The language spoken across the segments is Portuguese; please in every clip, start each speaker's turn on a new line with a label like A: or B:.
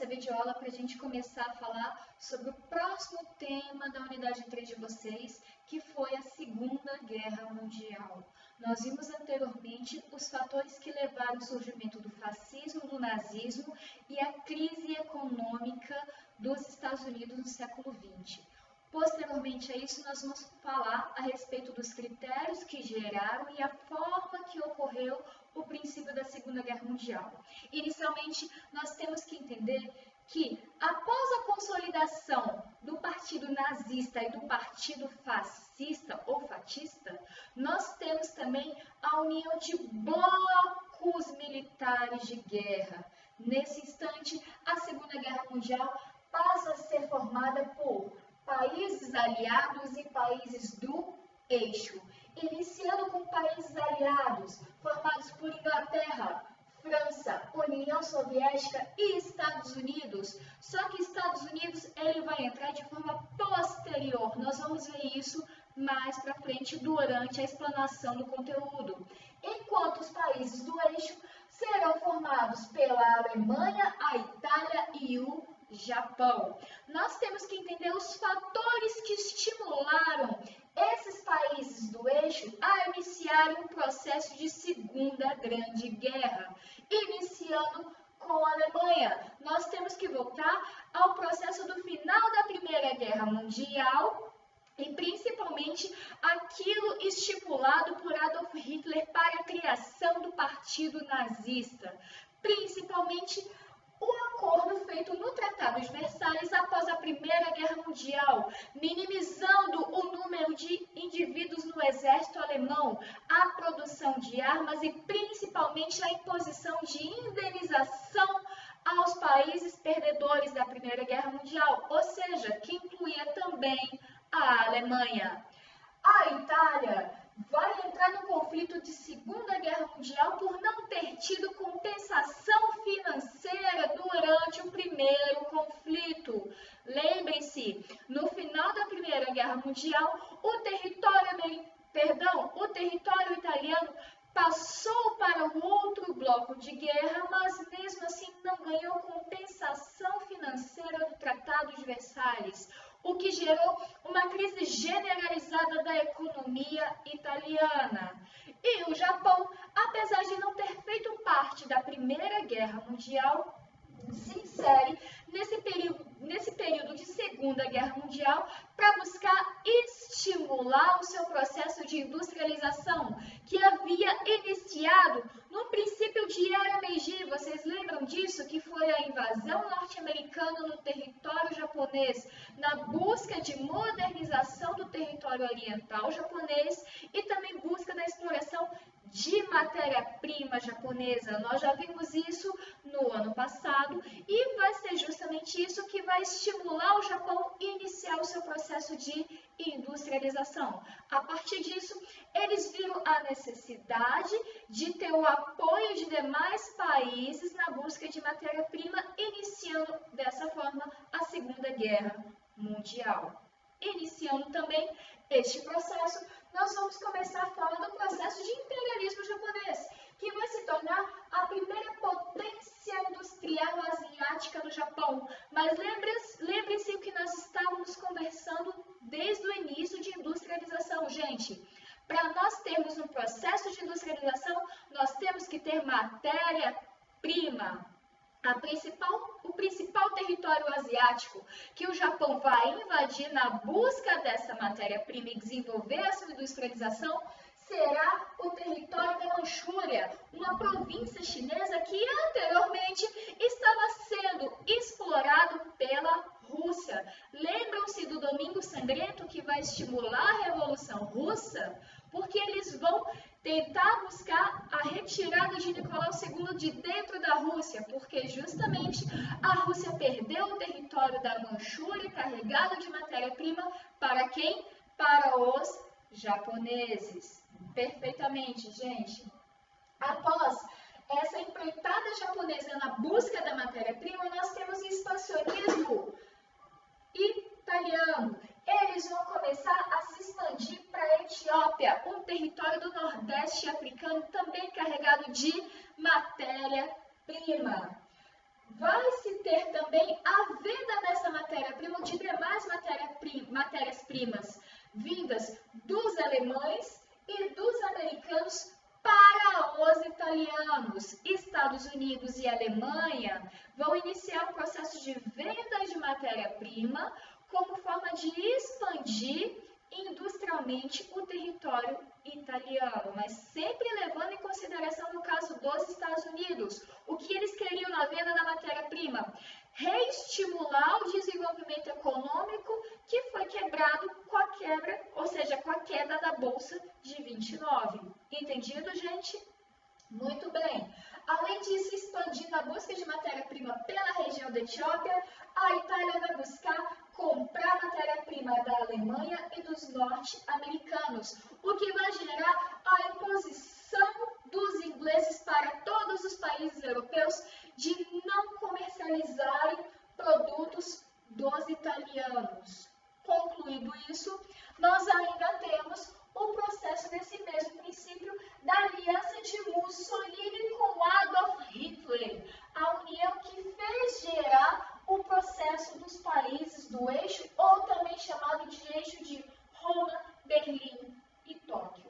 A: nessa videoaula para a gente começar a falar sobre o próximo tema da unidade 3 de vocês, que foi a Segunda Guerra Mundial. Nós vimos anteriormente os fatores que levaram ao surgimento do fascismo, do nazismo e a crise econômica dos Estados Unidos no século XX. Posteriormente a isso, nós vamos falar a respeito dos critérios que geraram e a forma que ocorreu o princípio da Segunda Guerra Mundial. Inicialmente, nós temos que entender que, após a consolidação do partido nazista e do partido fascista ou fatista, nós temos também a união de blocos militares de guerra. Nesse instante, a Segunda Guerra Mundial passa a ser formada por países aliados e países do eixo, iniciando com países aliados formados por Inglaterra, França, União Soviética e Estados Unidos. Só que Estados Unidos ele vai entrar de forma posterior. Nós vamos ver isso mais para frente durante a explanação do conteúdo. Enquanto os países do eixo serão formados pela Alemanha, a Itália e o Japão. Nós temos que entender os fatores que estimularam esses países do eixo a iniciarem um processo de Segunda Grande Guerra. Iniciando com a Alemanha, nós temos que voltar ao processo do final da Primeira Guerra Mundial e principalmente aquilo estipulado por Adolf Hitler para a criação do Partido Nazista, principalmente o acordo feito no Tratado de Versalhes após a Primeira Guerra Mundial, minimizando o número de indivíduos no exército alemão, a produção de armas e principalmente a imposição de indenização aos países perdedores da Primeira Guerra Mundial, ou seja, que incluía também a Alemanha. A Itália vai entrar no conflito de Segunda Guerra Mundial por não ter tido compensação financeira durante o primeiro conflito. Lembrem-se, no final da Primeira Guerra Mundial, o território italiano passou para um outro bloco de guerra, mas mesmo assim não ganhou compensação financeira do Tratado de Versalhes, o que gerou uma crise generalizada da economia italiana. E o Japão, apesar de não ter feito parte da Primeira Guerra Mundial, se insere nesse período de Segunda Guerra Mundial para buscar estimular o seu processo de industrialização, que havia iniciado no princípio de Era Meiji. Vocês lembram disso? Que foi a invasão norte-americana no território japonês, na busca de modernização do território oriental japonês e também busca da exploração de matéria-prima japonesa. Nós já vimos isso no ano passado e vai ser justamente isso que vai estimular o Japão a iniciar o seu processo de industrialização. A partir disso, eles viram a necessidade de ter o apoio de demais países na busca de matéria-prima, iniciando dessa forma a Segunda Guerra Mundial. Iniciando também este processo, nós vamos começar a falar do processo de imperialismo japonês, que vai se tornar a primeira potência industrial asiática do Japão. Mas lembre-se o que nós estávamos conversando desde o início de industrialização, gente. Para nós termos um processo de industrialização, nós temos que ter matéria-prima. O principal território asiático que o Japão vai invadir na busca dessa matéria-prima e desenvolver a sua industrialização será o território da Manchúria, uma província chinesa que anteriormente estava sendo explorado pela Rússia. Lembram-se do Domingo Sangrento, que vai estimular a Revolução Russa? Porque eles vão tentar buscar a retirada de Nicolau II de dentro da Rússia, porque justamente a Rússia perdeu o território da Manchúria carregado de matéria-prima para quem? Para os japoneses. Perfeitamente, gente. Após essa empreitada japonesa na busca da matéria-prima, nós temos o expansionismo italiano. Eles vão começar a se expandir para a Etiópia, um território do Nordeste africano também carregado de matéria-prima. Vai se ter ter também a venda dessa matéria-prima ou de demais matérias-primas vindas dos alemães e dos americanos para os italianos. Estados Unidos e Alemanha vão iniciar um processo de venda de matéria-prima como forma de expandir industrialmente o território italiano, mas sempre levando em consideração no caso dos Estados Unidos, o que eles queriam na venda da matéria-prima? Reestimular o desenvolvimento econômico que foi quebrado com a quebra, ou seja, com a queda da Bolsa de 29. Entendido, gente? Muito bem. Além disso, expandindo a busca de matéria-prima pela região da Etiópia, a Itália vai buscar comprar matéria-prima da Alemanha e dos norte-americanos, o que vai gerar a imposição dos ingleses para todos os países europeus de não comercializarem produtos dos italianos. Concluído isso, nós ainda temos o processo desse mesmo princípio da aliança de Mussolini com Adolf Hitler, a união que fez gerar o processo dos países do eixo, ou também chamado de eixo de Roma, Berlim e Tóquio,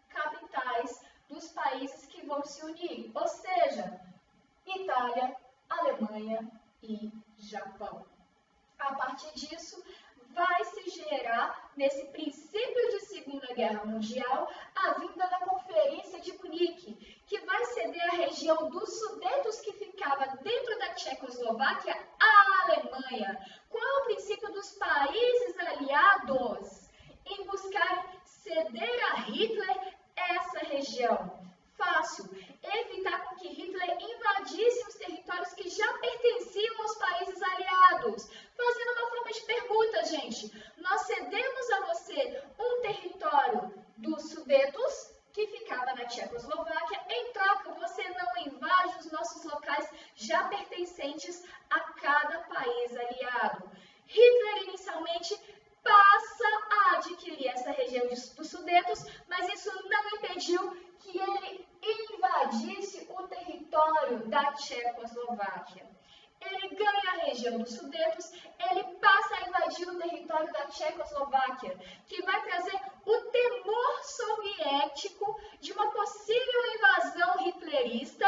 A: capitais dos países que vão se unir, ou seja, Itália, Alemanha e Japão. A partir disso, vai se gerar, nesse princípio de Segunda Guerra Mundial, a vinda da Conferência de Munique, que vai ceder a região dos Sudetos que ficava dentro da Tchecoslováquia à Alemanha. Qual é o princípio dos países aliados em buscarem ceder a Hitler essa região? Fácil, evitar com que Hitler invadisse os territórios que já pertenciam aos países aliados. Fazendo uma forma de pergunta, gente, nós cedemos a você um território dos Sudetos, que ficava na Tchecoslováquia, em troca você não invade os nossos locais já pertencentes a cada país aliado. Hitler inicialmente passa a adquirir essa região dos Sudetos, mas isso não impediu que ele invadisse o território da Tchecoslováquia. Ele ganha a região dos Sudetos, ele passa a invadir o território da Tchecoslováquia, que vai trazer o temor soviético de uma possível invasão hitlerista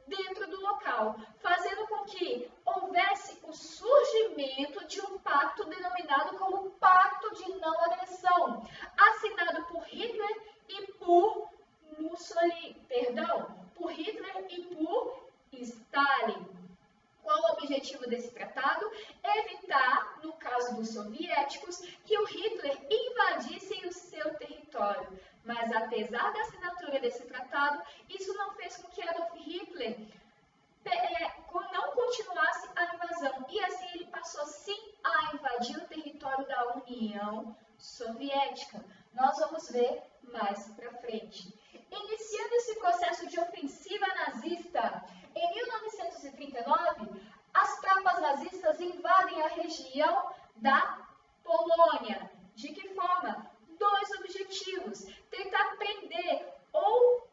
A: dentro do local, fazendo com que houvesse o surgimento de um pacto denominado como Pacto de Não Agressão, assinado por Hitler e por por Hitler e por Stalin. Qual o objetivo desse tratado? Evitar, no caso dos soviéticos, que o Hitler invadisse o seu território. Mas apesar da assinatura desse tratado, isso não fez com que Adolf Hitler não continuasse a invasão. E assim ele passou sim a invadir o território da União Soviética. Nós vamos ver mais para frente. Iniciando esse processo de ofensiva nazista, em 1939, as tropas nazistas invadem a região da Polônia. De que forma? Dois objetivos: tentar prender ou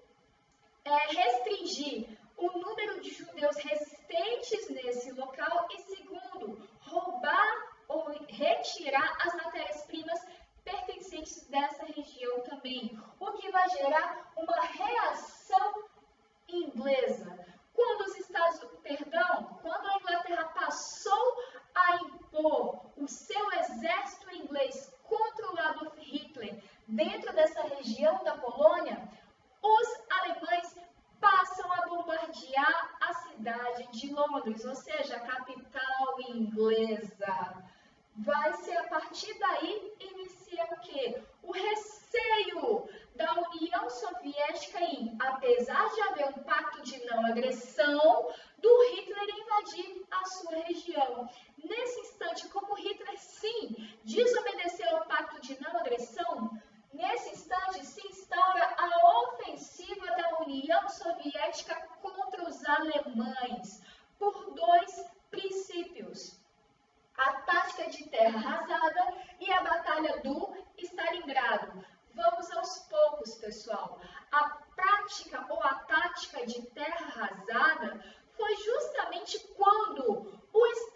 A: restringir o número de judeus resistentes nesse local e, segundo, roubar ou retirar as matérias-primas pertencentes dessa região também, o que vai gerar uma reação inglesa. Quando a Inglaterra passou a impor o seu exército inglês contra o Adolf Hitler dentro dessa região da Polônia, os alemães passam a bombardear a cidade de Londres, ou seja, a capital inglesa. Vai ser a partir daí iniciar o quê? O receio da União Soviética em, apesar de haver um pacto de não agressão, do Hitler invadir a sua região. Nesse instante, como Hitler sim desobedeceu ao pacto de não agressão, nesse instante se instaura a ofensiva da União Soviética contra os alemães, por dois princípios: a tática de terra arrasada e a batalha do Stalingrado. Vamos aos poucos, pessoal. A prática ou a tática de terra arrasada foi justamente quando os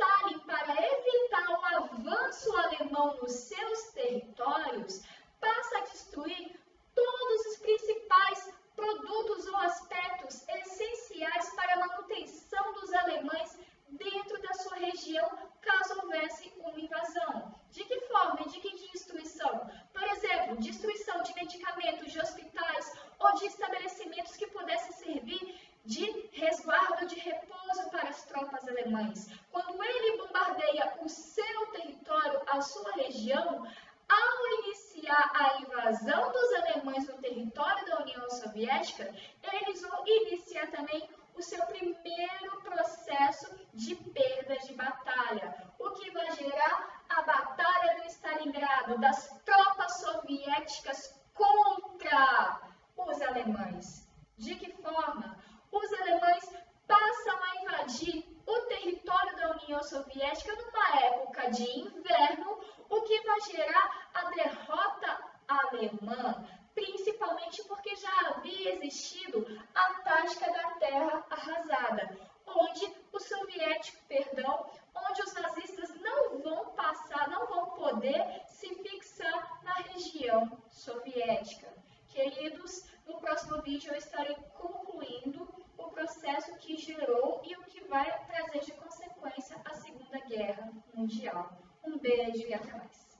A: dos seus territórios, passa a destruir todos os principais produtos ou aspectos essenciais para a manutenção dos alemães dentro da sua região, caso houvesse uma invasão. De que forma e de que destruição? Por exemplo, destruição de medicamentos, de hospitais ou de estabelecimentos que pudessem servir de resguardo, de repouso para as tropas alemãs. Quando ele bombardeia o seu território, a sua região, ao iniciar a invasão dos alemães no território da União Soviética, eles vão iniciar também o seu primeiro processo de perda de batalha, o que vai gerar a Batalha do Stalingrado, das tropas soviéticas contra os alemães. De que forma? Os alemães passam a invadir o território da União Soviética numa época de inverno, o que vai gerar a derrota alemã, principalmente porque já havia existido a tática da terra arrasada, onde os nazistas não vão poder se fixar na região soviética. Queridos, no próximo vídeo eu estarei concluindo o processo que gerou e o que vai trazer de consequência a Segunda Guerra Mundial. Um beijo e até mais!